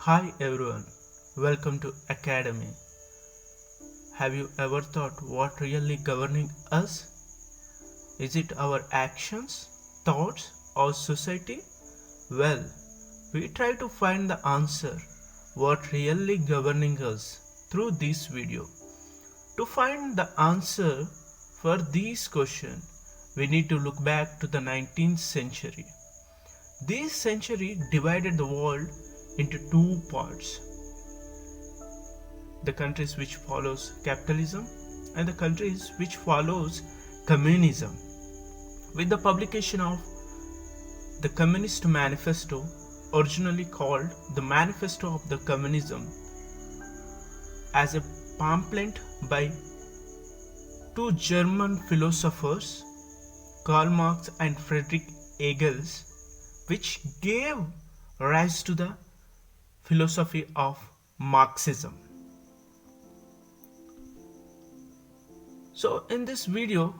Hi everyone, welcome to Academy. Have you ever thought what really governing us? Is it our actions, thoughts, or society? Well, we try to find the answer what really governing us through this video. To find the answer for these questions, we need to look back to the 19th century. This century divided the world into two parts: the countries which follows capitalism and the countries which follows communism. With the publication of the Communist Manifesto, originally called the Manifesto of the Communism, as a pamphlet by two German philosophers, Karl Marx and Friedrich Engels, which gave rise to the philosophy of Marxism. So in this video,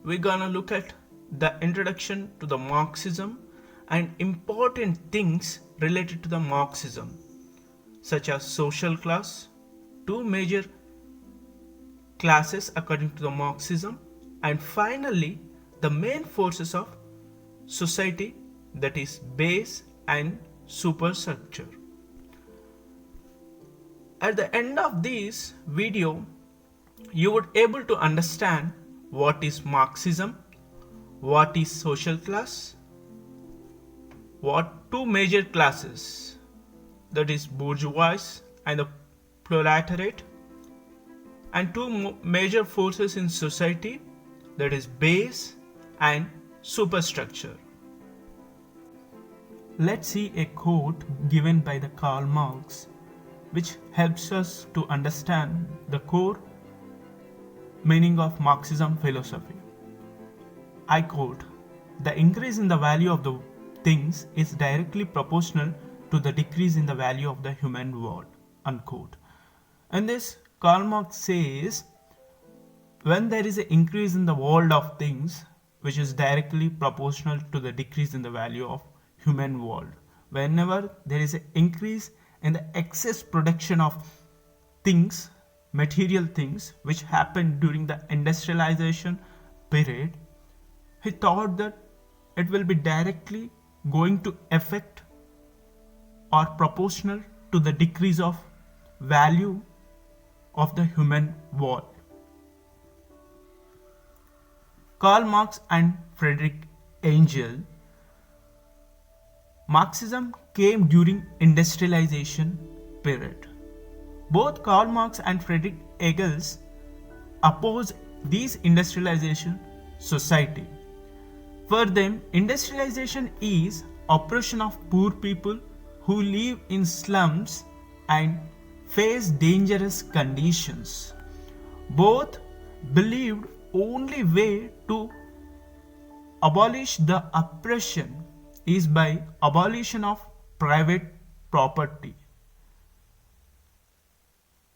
we're gonna look at the introduction to the Marxism and important things related to the Marxism, such as social class, two major classes according to the Marxism, and finally the main forces of society, that is base and superstructure. At the end of this video, you would able to understand what is Marxism, what is social class, what two major classes, that is bourgeois and the proletariat, and two major forces in society, that is base and superstructure. Let's see a quote given by the Karl Marx which helps us to understand the core meaning of Marxism philosophy. I quote, "The increase in the value of the things is directly proportional to the decrease in the value of the human world." Unquote. And this Karl Marx says, when there is an increase in the world of things, which is directly proportional to the decrease in the value of human world. Whenever there is an increase in the excess production of things, material things, which happened during the industrialization period, he thought that it will be directly going to affect or proportional to the decrease of value of the human world. Karl Marx and Friedrich Engels. Marxism came during industrialization period. Both Karl Marx and Friedrich Engels opposed this industrialization society. For them, industrialization is oppression of poor people who live in slums and face dangerous conditions. Both believed only way to abolish the oppression is by abolition of private property.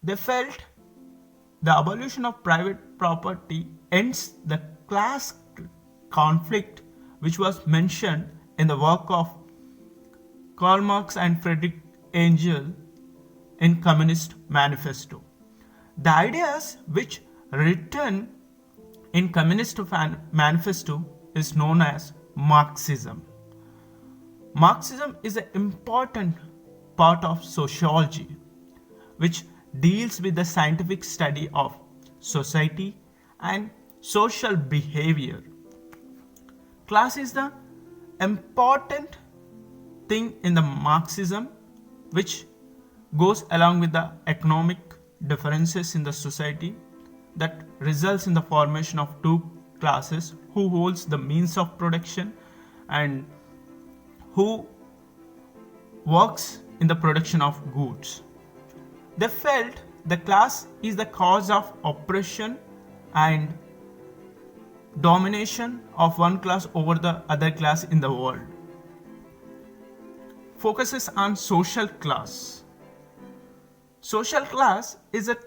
They felt the abolition of private property ends the class conflict which was mentioned in the work of Karl Marx and Friedrich Engels in Communist Manifesto. The ideas which written in Communist Manifesto is known as Marxism. Marxism is an important part of sociology which deals with the scientific study of society and social behavior. Class is the important thing in the Marxism which goes along with the economic differences in the society that results in the formation of two classes who holds the means of production and who works in the production of goods. They felt the class is the cause of oppression and domination of one class over the other class in the world. Focuses on social class. Social class is a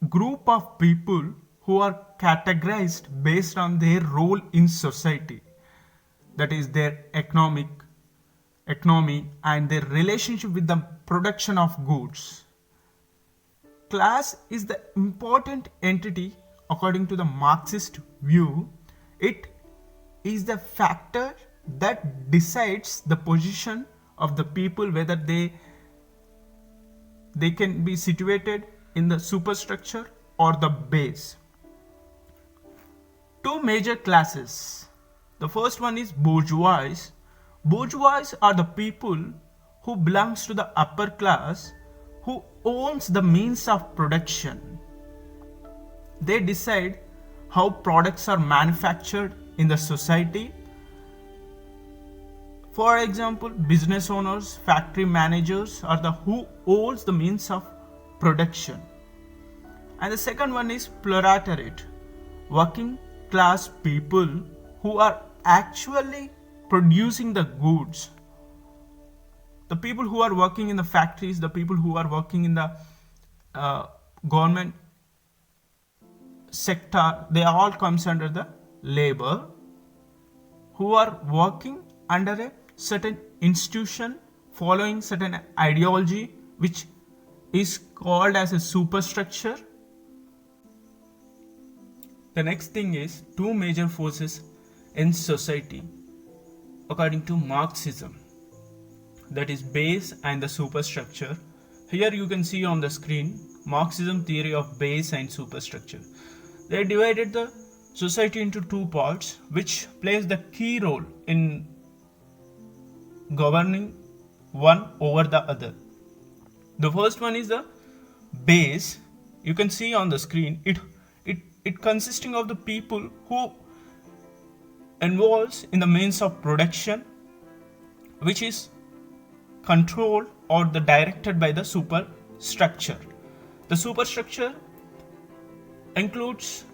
group of people who are categorized based on their role in society, that is their economic, economy and their relationship with the production of goods. Class is the important entity according to the Marxist view. It is the factor that decides the position of the people, whether they can be situated in the superstructure or the base. Two major classes. The first one is bourgeois. Bourgeois are the people who belongs to the upper class, who owns the means of production. They decide how products are manufactured in the society. For example, business owners, factory managers are the who owns the means of production. And the second one is proletariat, working class people who are actually producing the goods. The people who are working in the factories, the people who are working in the government sector, they all comes under the labor, who are working under a certain institution following certain ideology which is called as a superstructure. The next thing is two major forces in society according to Marxism, that is base and the superstructure. Here you can see on the screen Marxism theory of base and superstructure. They divided the society into two parts which plays the key role in governing one over the other. The first one is the base. You can see on the screen it consisting of the people who involves in the means of production, which is controlled or the directed by the superstructure. The superstructure includes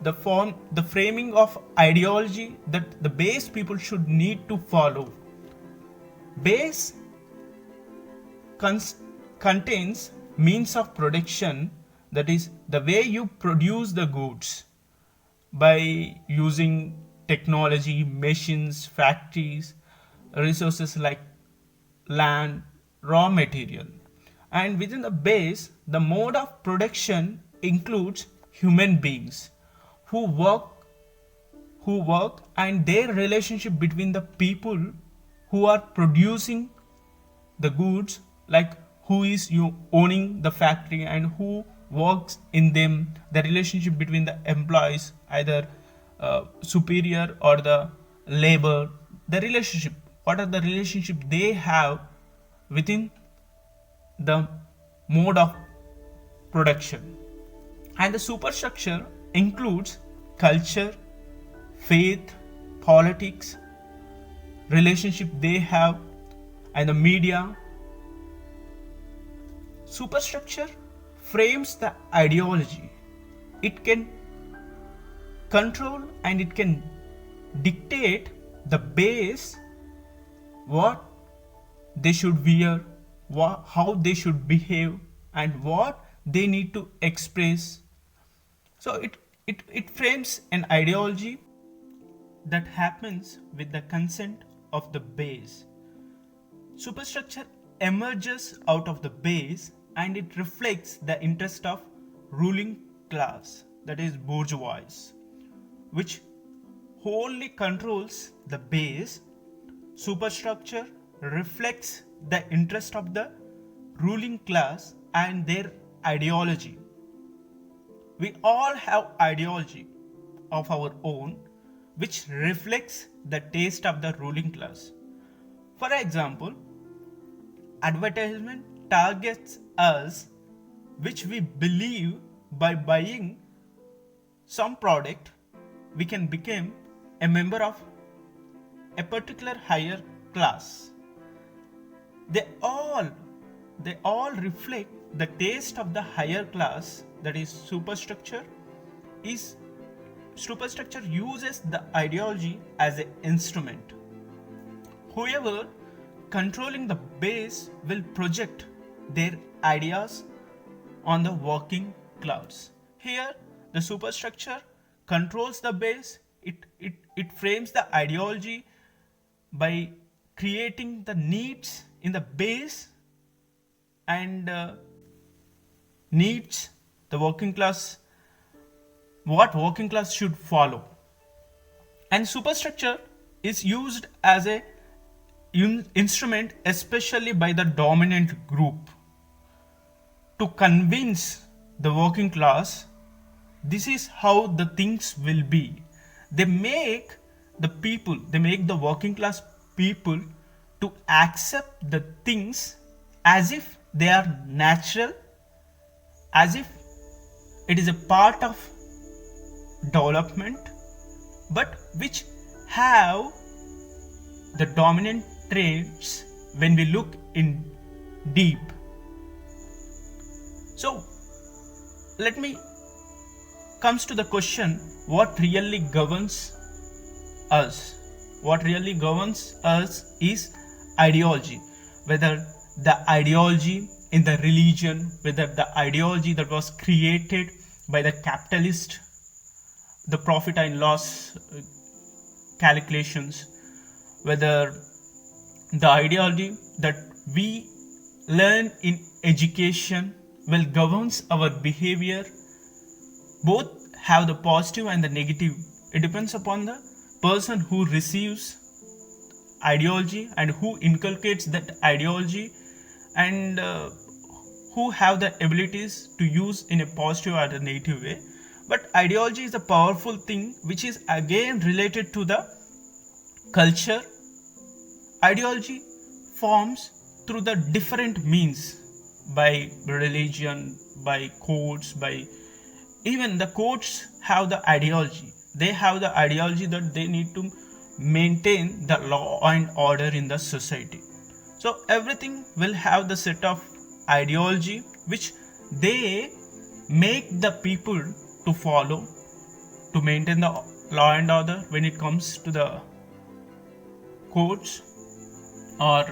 the framing of ideology that the base people should need to follow. Base contains means of production, that is the way you produce the goods by using technology, machines, factories, resources like land, raw material. And within the base, the mode of production includes human beings who work and their relationship between the people who are producing the goods, like who is you owning the factory and who works in them, the relationship between the employees, either superior or the labor, the relationship, what are the relationship they have within the mode of production. And the superstructure includes culture, faith, politics, relationship they have, and the media. Superstructure frames the ideology. It can control and it can dictate the base, what they should wear, how they should behave, and what they need to express. So it frames an ideology that happens with the consent of the base. Superstructure emerges out of the base and it reflects the interest of ruling class, that is bourgeois, which wholly controls the base. Superstructure reflects the interest of the ruling class and their ideology. We all have ideology of our own which reflects the taste of the ruling class. For example, advertisement targets us, which we believe by buying some product we can become a member of a particular higher class. They all reflect the taste of the higher class, that is superstructure. Superstructure uses the ideology as an instrument. Whoever controlling the base will project their ideas on the working class. Here, the superstructure controls the base. It frames the ideology by creating the needs in the base and needs the working class, what working class should follow. And superstructure is used as a instrument especially by the dominant group to convince the working class this is how the things will be. They make the working class people to accept the things as if they are natural, as if it is a part of development, but which have the dominant traits when we look in deep. So let me comes to the question, what really governs us? What really governs us is ideology. Whether the ideology in the religion, whether the ideology that was created by the capitalist, the profit and loss calculations, whether the ideology that we learn in education will governs our behavior. Both have the positive and the negative. It depends upon the person who receives ideology and who inculcates that ideology, and who have the abilities to use in a positive or a negative way. But ideology is a powerful thing which is again related to the culture. Ideology forms through the different means, by religion, by codes, by even the courts have the ideology. They have the ideology that they need to maintain the law and order in the society. So everything will have the set of ideology which they make the people to follow to maintain the law and order. When it comes to the courts or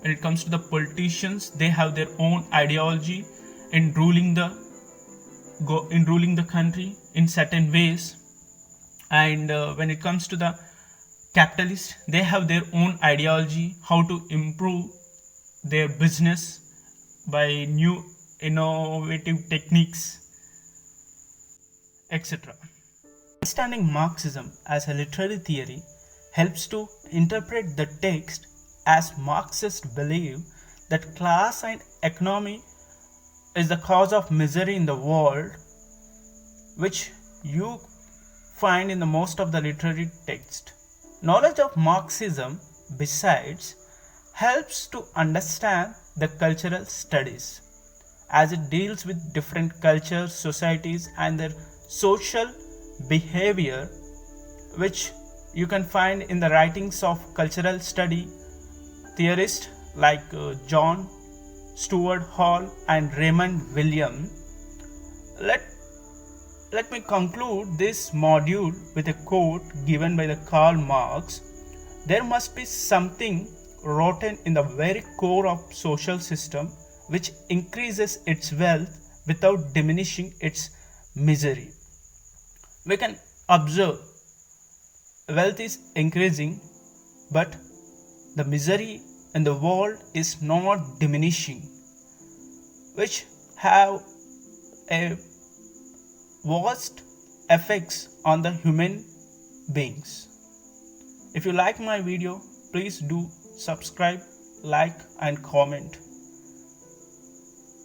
when it comes to the politicians, they have their own ideology in ruling the country in certain ways. And when it comes to the capitalists, they have their own ideology how to improve their business by new innovative techniques, etc. Understanding Marxism as a literary theory helps to interpret the text as Marxists believe that class and economy is the cause of misery in the world, which you find in the most of the literary text. Knowledge of Marxism, besides, helps to understand the cultural studies, as it deals with different cultures, societies, and their social behavior, which you can find in the writings of cultural study theorists like John Stuart Hall and Raymond William. Let me conclude this module with a quote given by the Karl Marx. There must be something rotten in the very core of social system which increases its wealth without diminishing its misery. We can observe wealth is increasing, but the misery in the world is not diminishing, which have a vast effects on the human beings. If you like my video, please do subscribe, like and comment.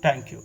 Thank you.